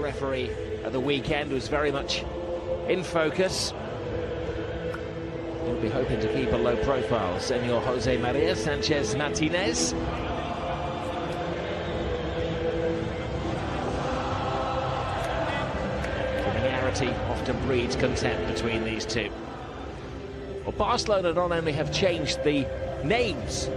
referee at the weekend, was very much in focus. He'll be hoping to keep a low profile. Senor Jose Maria Sanchez Martinez. Familiarity often breeds contempt between these two. Well, Barcelona not only have changed the names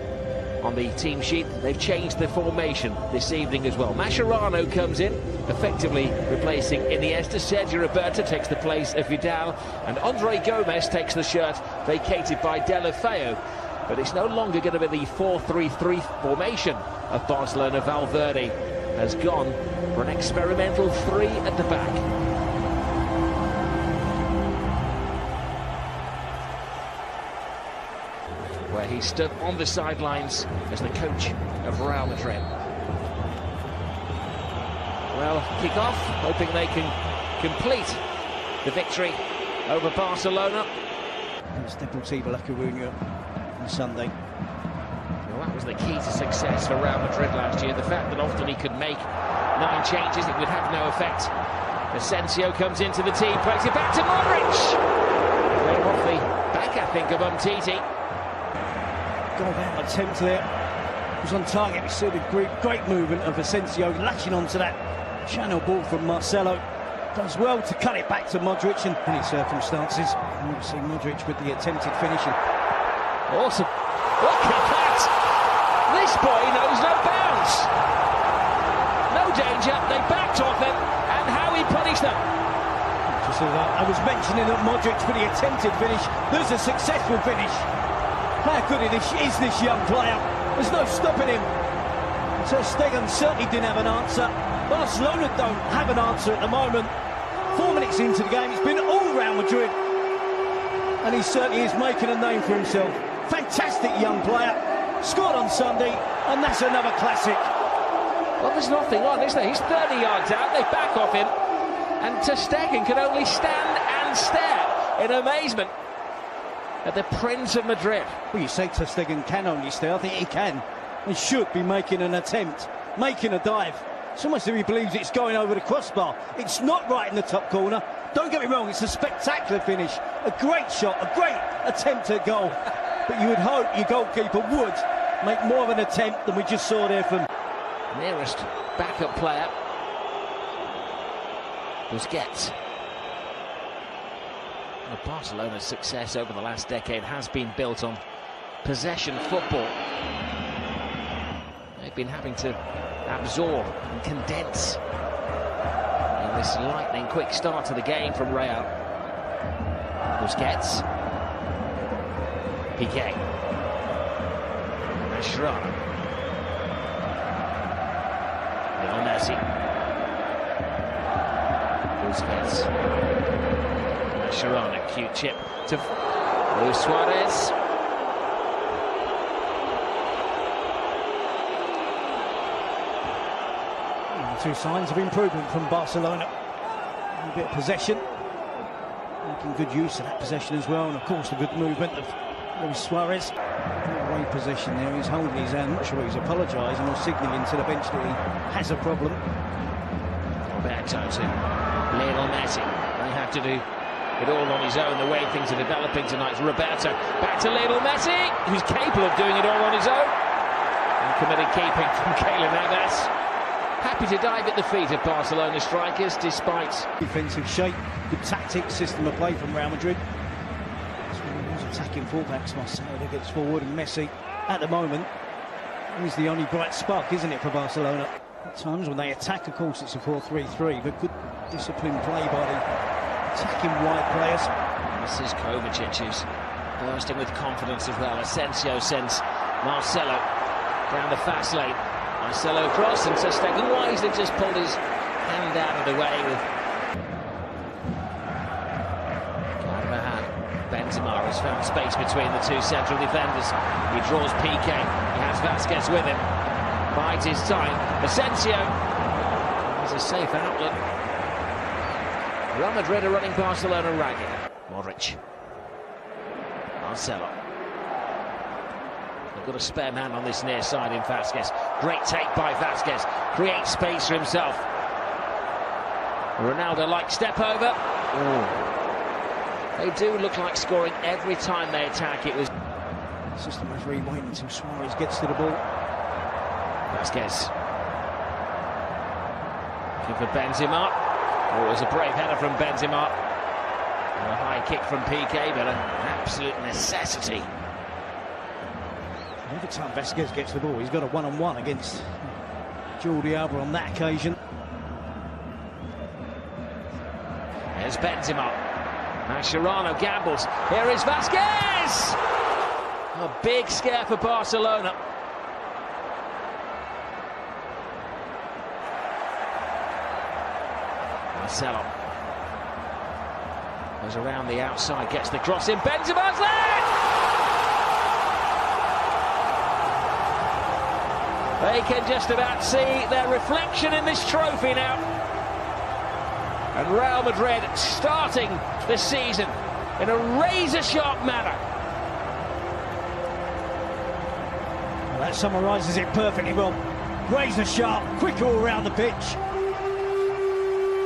on the team sheet, they've changed the formation this evening as well. Mascherano comes in, effectively replacing Iniesta. Sergio Roberto takes the place of Vidal, and Andre Gomez takes the shirt vacated by Deulofeu. But it's no longer going to be the 4-3-3 formation of Barcelona. Valverde has gone for an experimental 3 at the back. Where he stood on the sidelines as the coach of Real Madrid. Well, kick off, hoping they can complete the victory over Barcelona. It was Deportivo La Coruña on Sunday. Well, that was the key to success for Real Madrid last year. The fact that often he could make 9 changes, it would have no effect. Asensio comes into the team, plays it back to Madrid. Clear off the back, I think, of Umtiti. Got that attempt there. Was on target. We saw the great movement of Asensio latching onto that channel ball from Marcelo. Does well to cut it back to Modric in any circumstances. And we'll see Modric with the attempted finishing. Awesome. Look at that! This boy knows no bounds. No danger. They backed off him, and how he punished them. Just I was mentioning that Modric for the attempted finish. There's a successful finish. How good is this young player? There's no stopping him. Ter Stegen certainly didn't have an answer. Barcelona don't have an answer at the moment. 4 minutes into the game, it's been all round Madrid. And he certainly is making a name for himself. Fantastic young player. Scored on Sunday, and that's another classic. Well, there's nothing on, is there? He's 30 yards out, they back off him. And Ter Stegen can only stand and stare in amazement at the Prince of Madrid. Well, you say Ter Stegen can only stare. I think he can. He should be making an attempt, making a dive. It's almost as if he believes it's going over the crossbar. It's not right in the top corner. Don't get me wrong, it's a spectacular finish. A great shot, a great attempt at goal. But you would hope your goalkeeper would make more of an attempt than we just saw there from nearest backup player. Busquets. Well, Barcelona's success over the last decade has been built on possession football. They've been having to absorb and condense in this lightning quick start to the game from Real. Busquets. Piqué. Mascherano. Lionel Messi. Busquets. Mascherano, cute chip to Luis Suarez. Two signs of improvement from Barcelona. A bit of possession, making good use of that possession as well, and of course the good movement of Luis Suarez. Away possession there, he's holding his hand, not sure he's apologising or signalling to the bench that he has a problem. Roberto to Lionel Messi. They have to do it all on his own, the way things are developing tonight. Roberto back to Lionel Messi, who's capable of doing it all on his own. And committed keeping from Keylor Navas. Happy to dive at the feet of Barcelona strikers, despite defensive shape, good tactic, system of play from Real Madrid. He's attacking fullbacks. Marcelo gets forward, and Messi, at the moment, is the only bright spark, isn't it, for Barcelona? At times when they attack, of course, it's a 4-3-3, but good disciplined play by the attacking wide players. This is Kovacic, who's bursting with confidence as well. Asensio sends Marcelo down the fast lane. Marcelo cross, and Ter Stegen wisely just pulled his hand out of the way with Carvajal. Benzema has found space between the two central defenders. He draws Piqué. He has Vasquez with him. Bides his time. Asensio has a safe outlet. Real Madrid are running Barcelona ragged. Modric. Marcelo. They've got a spare man on this near side in Vasquez. Great take by Vasquez. Creates space for himself. Ronaldo-like step over. They do look like scoring every time they attack. It was Assistant referee waiting until Suarez gets to the ball. Vasquez. Looking for Benzema. Oh, it was a brave header from Benzema. And a high kick from PK, but an absolute necessity. Every time Vasquez gets the ball, he's got a one-on-one against Jordi Alba on that occasion. There's Benzema. Mascherano gambles. Here is Vasquez! A big scare for Barcelona. Marcelo goes around the outside, gets the cross in. Benzema's there! They can just about see their reflection in this trophy now. And Real Madrid starting the season in a razor-sharp manner. Well, that summarises it perfectly well. Razor-sharp, quick all around the pitch.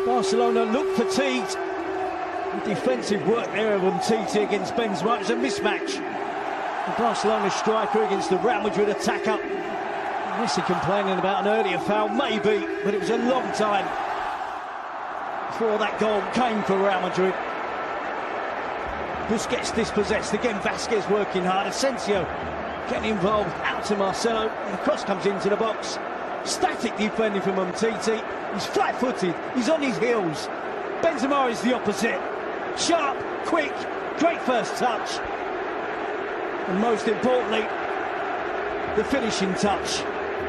Barcelona look fatigued. The defensive work there of Umtiti against Benzema, it was a mismatch. The Barcelona striker against the Real Madrid attacker. Messi complaining about an earlier foul, maybe, but it was a long time before that goal came for Real Madrid. Busquets dispossessed, again Vasquez working hard, Asensio getting involved, out to Marcelo, and the cross comes into the box. Static defending from Umtiti, he's flat-footed, he's on his heels. Benzema is the opposite, sharp, quick, great first touch. And most importantly, the finishing touch.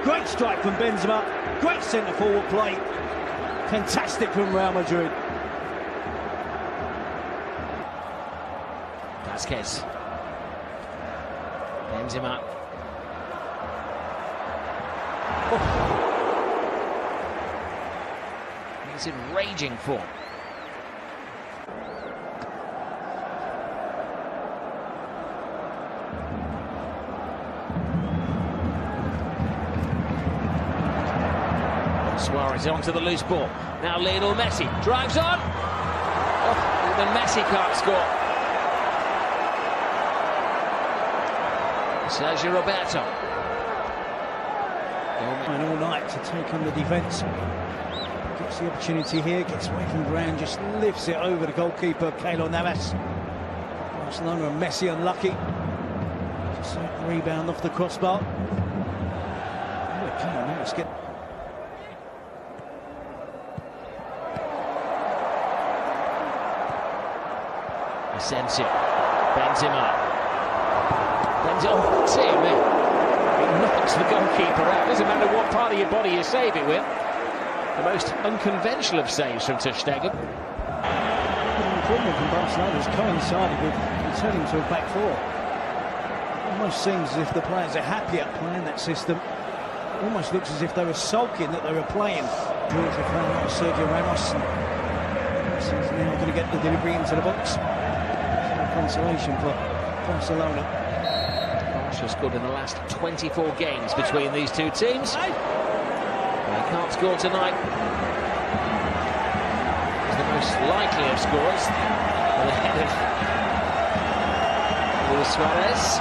Great strike from Benzema, great centre-forward play. Fantastic from Real Madrid. Vasquez. Benzema. Oh. He's in raging form. Suarez onto the loose ball. Now Lionel Messi drives on. Oh, even Messi can't score. Sergio Roberto. And all night to take on the defence. Gets the opportunity here, gets away from ground, just lifts it over the goalkeeper, Keylor Navas. Barcelona and Messi unlucky. Just a rebound off the crossbar. Oh, come on, now let's get. Asensio, Benzema. Oh, dear me. It knocks the goalkeeper out. Doesn't matter what part of your body you save it with. The most unconventional of saves from Ter Stegen. The improvement from Barcelona has coincided with returning to a back four. Almost seems as if the players are happy at playing that system. Almost looks as if they were sulking that they were playing. Towards the front of Sergio Ramos. He's now going to get the delivery into the box. Consolation for Barcelona. Barca scored in the last 24 games between these two teams. They can't score tonight. He's the most likely of scorers. Ahead of Luis Suarez.